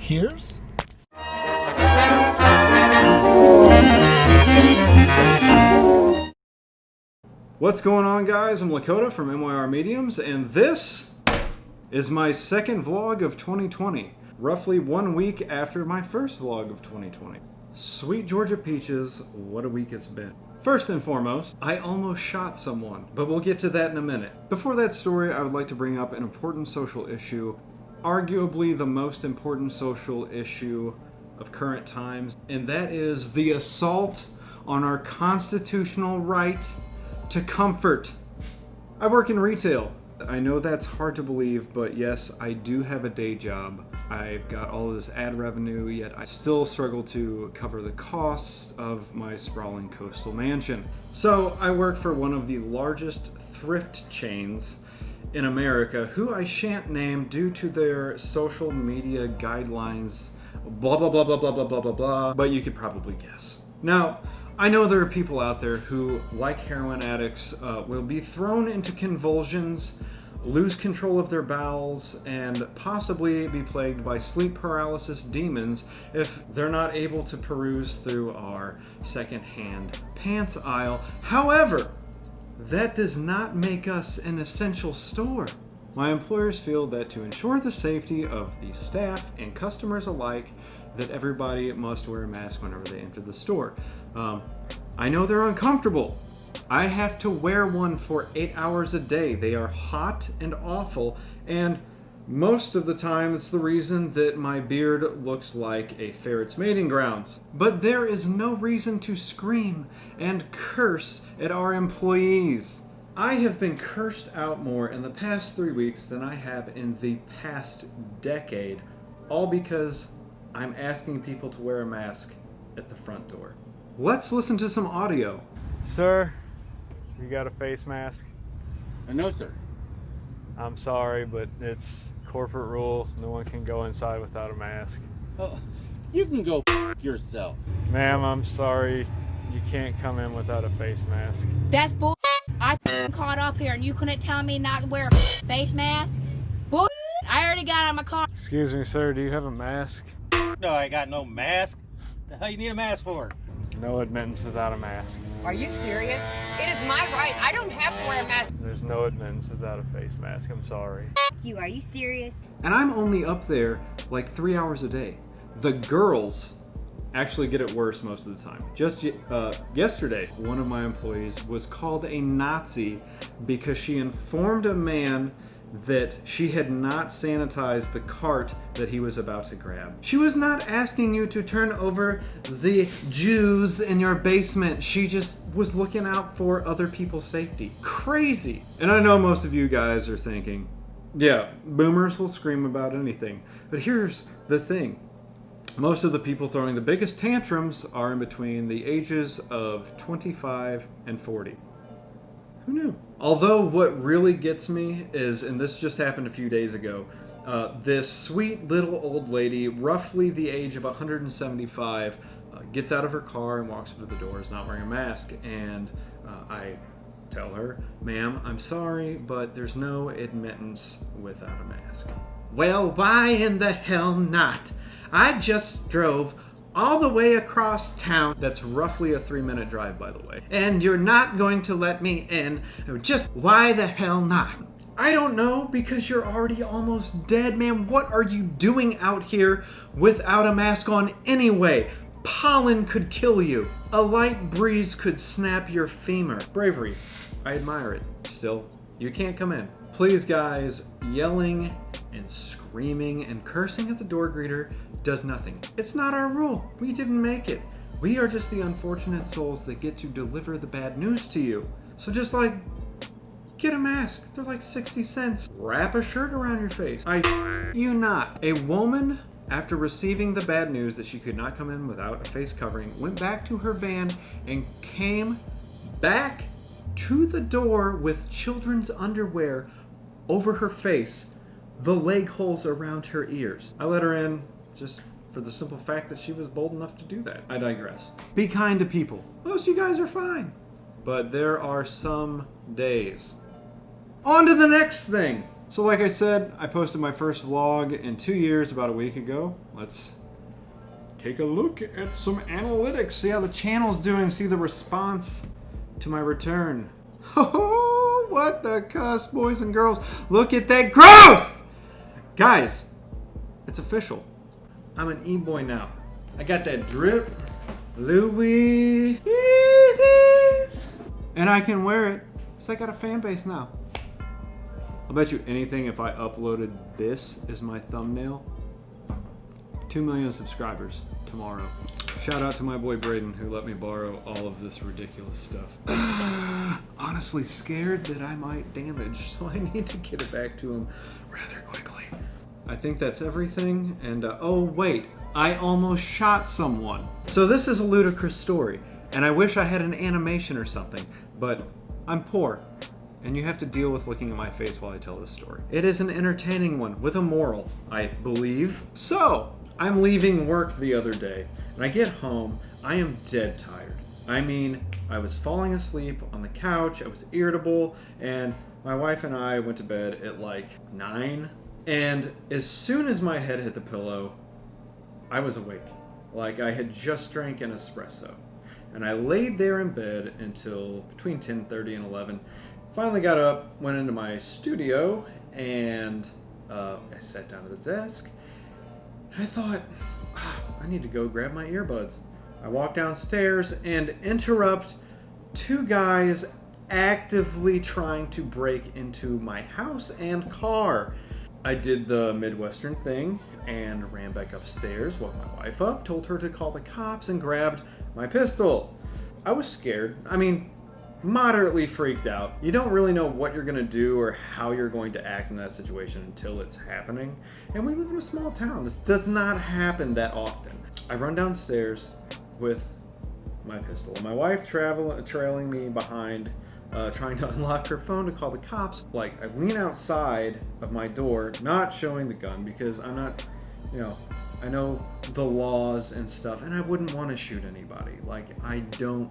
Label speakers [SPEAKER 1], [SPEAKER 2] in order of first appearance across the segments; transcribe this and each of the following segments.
[SPEAKER 1] hears.
[SPEAKER 2] What's going on, guys? I'm Lakota from MYR Mediums, and this is my second vlog of 2020, roughly 1 week after my first vlog of 2020. Sweet Georgia Peaches, what a week it's been. First and foremost, I almost shot someone, but we'll get to that in a minute. Before that story, I would like to bring up an important social issue, arguably the most important social issue of current times, and that is the assault on our constitutional right to comfort. I work in retail. I know that's hard to believe, but yes, I do have a day job. I've got all of this ad revenue, yet I still struggle to cover the costs of my sprawling coastal mansion. So I work for one of the largest thrift chains in America, who I shan't name due to their social media guidelines, blah, blah, blah, blah, blah, blah, blah, blah, blah, but you could probably guess. Now, I know there are people out there who, like heroin addicts, will be thrown into convulsions, lose control of their bowels, and possibly be plagued by sleep paralysis demons if they're not able to peruse through our secondhand pants aisle. However, that does not make us an essential store. My employers feel that to ensure the safety of the staff and customers alike, that everybody must wear a mask whenever they enter the store. I know they're uncomfortable. I have to wear one for 8 hours a day. They are hot and awful, and most of the time it's the reason that my beard looks like a ferret's mating grounds. But there is no reason to scream and curse at our employees. I have been cursed out more in the past 3 weeks than I have in the past decade, all because I'm asking people to wear a mask at the front door. Let's listen to some audio.
[SPEAKER 3] Sir, you got a face mask?
[SPEAKER 4] No, sir.
[SPEAKER 3] I'm sorry, but it's corporate rule. No one can go inside without a mask.
[SPEAKER 4] Oh, you can go yourself.
[SPEAKER 3] Ma'am, I'm sorry. You can't come in without a face mask.
[SPEAKER 5] That's bull. I caught up here and you couldn't tell me not to wear a face mask? Bull. I already got out of my car.
[SPEAKER 3] Excuse me, sir. Do you have a mask?
[SPEAKER 4] No, I got no mask. The hell you need a mask for?
[SPEAKER 3] No admittance without a mask.
[SPEAKER 6] Are you serious? It is my right. I don't have to wear a mask.
[SPEAKER 3] There's no admittance without a face mask. I'm sorry.
[SPEAKER 6] You, are you serious?
[SPEAKER 2] And I'm only up there like 3 hours a day. The girls actually get it worse most of the time. Just yesterday, one of my employees was called a Nazi because she informed a man that she had not sanitized the cart that he was about to grab. She was not asking you to turn over the Jews in your basement. She just was looking out for other people's safety. Crazy. And I know most of you guys are thinking, yeah, boomers will scream about anything. But here's the thing. Most of the people throwing the biggest tantrums are in between the ages of 25 and 40. Who knew? Although what really gets me is, and this just happened a few days ago, this sweet little old lady, roughly the age of 175, gets out of her car and walks up to the doors not wearing a mask. And I tell her, ma'am, I'm sorry, but there's no admittance without a mask. Well, why in the hell not? I just drove all the way across town. That's roughly a 3-minute drive, by the way. And you're not going to let me in. Just why the hell not? I don't know, because you're already almost dead, man. What are you doing out here without a mask on anyway? Pollen could kill you. A light breeze could snap your femur. Bravery. I admire it. Still, you can't come in. Please, guys, yelling and screaming and cursing at the door greeter does nothing. It's not our rule. We didn't make it. We are just the unfortunate souls that get to deliver the bad news to you. So just like, get a mask. They're like 60 cents. Wrap a shirt around your face. You not. A woman, after receiving the bad news that she could not come in without a face covering, went back to her van and came back to the door with children's underwear over her face, the leg holes around her ears. I let her in just for the simple fact that she was bold enough to do that. I digress. Be kind to people. Most of you guys are fine. But there are some days. On to the next thing. So like I said, I posted my first vlog in 2 years about a week ago. Let's take a look at some analytics, see how the channel's doing, see the response to my return. Oh, what the cuss, boys and girls. Look at that growth! Guys, it's official. I'm an e-boy now. I got that drip, Louis Yeezys, and I can wear it. So I got a fan base now. I'll bet you anything if I uploaded this as my thumbnail. 2 million subscribers tomorrow. Shout out to my boy Brayden who let me borrow all of this ridiculous stuff. Honestly scared that I might damage, so I need to get it back to him rather quickly. I think that's everything, and oh wait, I almost shot someone. So this is a ludicrous story, and I wish I had an animation or something, but I'm poor, and you have to deal with looking at my face while I tell this story. It is an entertaining one with a moral, I believe. So, I'm leaving work the other day, and I get home, I am dead tired. I mean, I was falling asleep on the couch, I was irritable, and my wife and I went to bed at like 9. And as soon as my head hit the pillow, I was awake. Like I had just drank an espresso. And I laid there in bed until between 10:30 and 11. Finally got up, went into my studio, and I sat down at the desk. And I thought, I need to go grab my earbuds. I walk downstairs and interrupt 2 guys actively trying to break into my house and car. I did the Midwestern thing and ran back upstairs, woke my wife up, told her to call the cops, and grabbed my pistol. I was scared. I mean, moderately freaked out. You don't really know what you're gonna do or how you're going to act in that situation until it's happening. And we live in a small town. This does not happen that often. I run downstairs with my pistol. My wife trailing me behind, trying to unlock her phone to call the cops. Like, I lean outside of my door, not showing the gun because I'm not, I know the laws and stuff, and I wouldn't want to shoot anybody. Like, I don't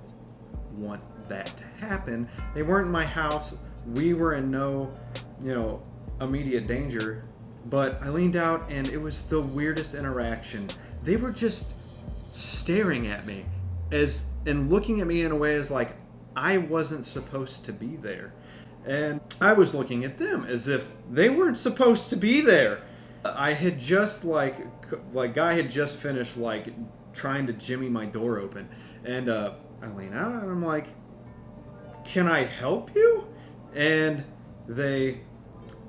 [SPEAKER 2] want that to happen. They weren't in my house. We were in no, immediate danger. But I leaned out, and it was the weirdest interaction. They were just staring at me and looking at me in a way as like I wasn't supposed to be there. And I was looking at them as if they weren't supposed to be there. I had just guy had just finished trying to jimmy my door open. And I lean out and I'm like, can I help you? And they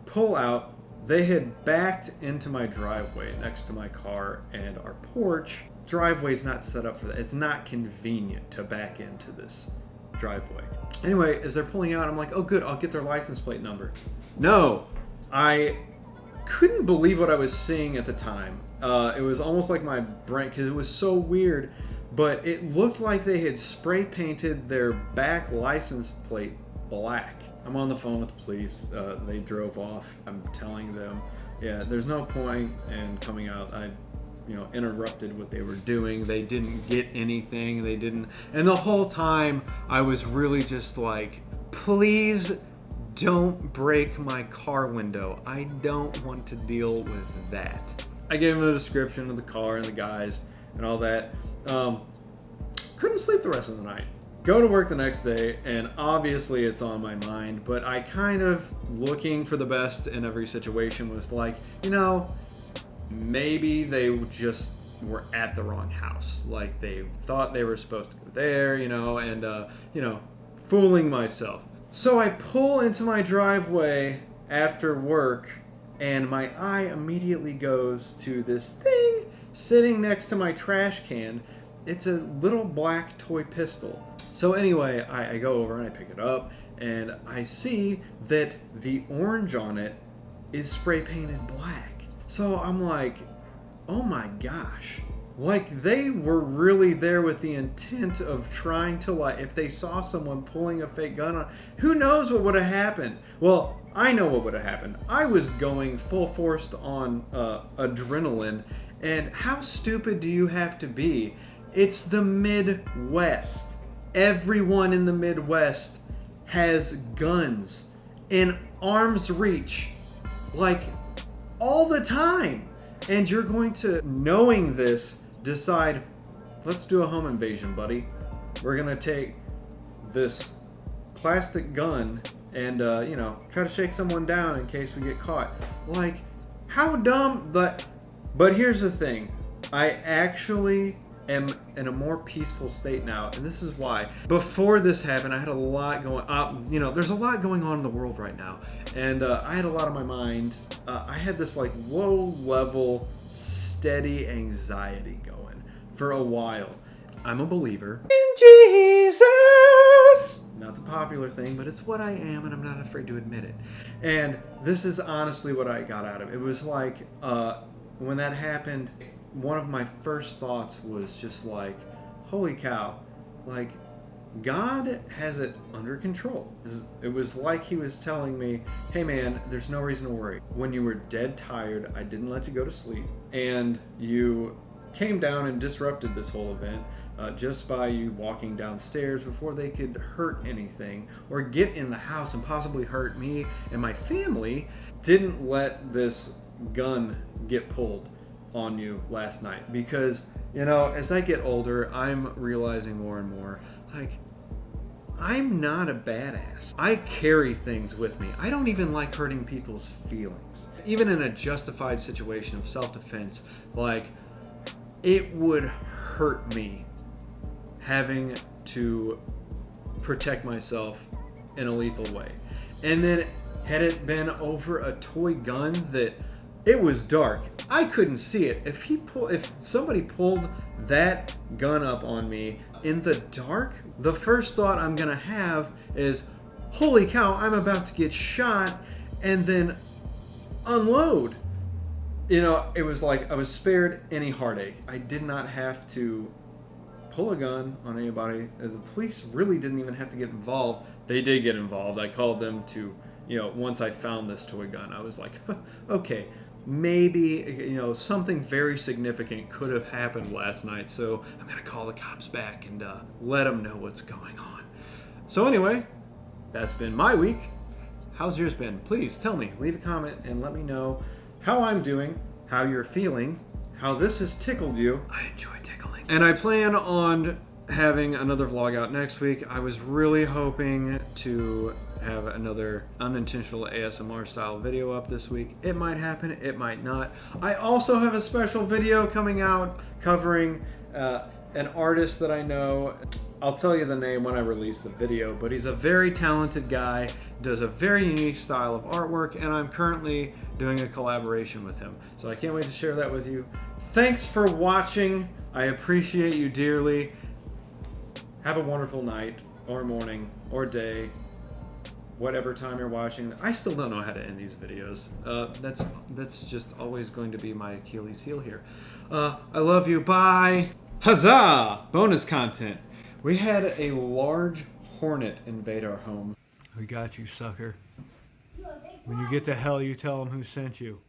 [SPEAKER 2] pull out. They had backed into my driveway next to my car and our porch. Driveway's not set up for that. It's not convenient to back into this driveway. Anyway, as they're pulling out, I'm like, oh good, I'll get their license plate number. No, I couldn't believe what I was seeing at the time. It was almost like my brain, because it was so weird, but it looked like they had spray painted their back license plate black. I'm on the phone with the police. They drove off. I'm telling them, yeah, there's no point in coming out. I interrupted what they were doing. They didn't get anything. They didn't. And the whole time I was really just like, please don't break my car window. I don't want to deal with that. I gave them a description of the car and the guys and all that. Couldn't sleep the rest of the night. Go to work the next day, and obviously it's on my mind, but I kind of, looking for the best in every situation, was like, maybe they just were at the wrong house. Like, they thought they were supposed to go there, and fooling myself. So I pull into my driveway after work, and my eye immediately goes to this thing sitting next to my trash can. It's a little black toy pistol. So anyway, I go over and I pick it up, and I see that the orange on it is spray painted black. So I'm like, oh my gosh. Like, they were really there with the intent of trying to, if they saw someone pulling a fake gun on, who knows what would have happened? Well, I know what would have happened. I was going full force on adrenaline, and how stupid do you have to be? It's the Midwest. Everyone in the Midwest has guns in arm's reach like all the time. And you're going to, knowing this, decide, let's do a home invasion, buddy. We're going to take this plastic gun and, try to shake someone down in case we get caught. Like, how dumb, but here's the thing. I actually am in a more peaceful state now, and this is why. Before this happened, I had a lot going on. There's a lot going on in the world right now, and I had a lot on my mind. I had this like low-level, steady anxiety going for a while. I'm a believer in Jesus. Not the popular thing, but it's what I am, and I'm not afraid to admit it. And this is honestly what I got out of it. It was like, when that happened, one of my first thoughts was just like, holy cow, like, God has it under control. It was like he was telling me, hey man, there's no reason to worry. When you were dead tired, I didn't let you go to sleep, and you came down and disrupted this whole event just by you walking downstairs before they could hurt anything or get in the house and possibly hurt me and my family. Didn't let this gun get pulled on you last night, because as I get older, I'm realizing more and more, like, I'm not a badass. I carry things with me. I don't even like hurting people's feelings. Even in a justified situation of self-defense, like, it would hurt me having to protect myself in a lethal way. And then had it been over a toy gun that it was dark, I couldn't see it. If somebody pulled that gun up on me in the dark, the first thought I'm gonna have is, holy cow, I'm about to get shot, and then unload. It was like I was spared any heartache. I did not have to pull a gun on anybody. The police really didn't even have to get involved. They did get involved. I called them to, once I found this toy gun, I was like, okay, maybe, something very significant could have happened last night, so I'm gonna call the cops back and let them know what's going on. So anyway, that's been my week. How's yours been? Please tell me, leave a comment and let me know how I'm doing, how you're feeling, how this has tickled you. I enjoy tickling. And I plan on having another vlog out next week. I was really hoping to have another unintentional ASMR style video up this week. It might happen, it might not. I also have a special video coming out covering an artist that I know. I'll tell you the name when I release the video, but he's a very talented guy, does a very unique style of artwork, and I'm currently doing a collaboration with him. So I can't wait to share that with you. Thanks for watching. I appreciate you dearly. Have a wonderful night, or morning, or day, whatever time you're watching. I still don't know how to end these videos. That's just always going to be my Achilles heel here. I love you, bye! Huzzah! Bonus content. We had a large hornet invade our home.
[SPEAKER 3] We got you, sucker. When you get to hell, you tell them who sent you.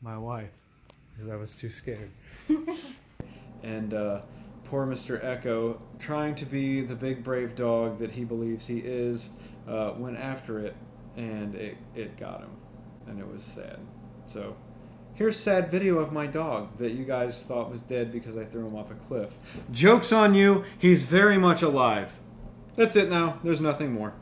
[SPEAKER 3] My wife. Because I was too scared.
[SPEAKER 2] And poor Mr. Echo, trying to be the big brave dog that he believes he is, went after it, and it got him. And it was sad. So here's a sad video of my dog that you guys thought was dead because I threw him off a cliff. Joke's on you, he's very much alive. That's it now, there's nothing more.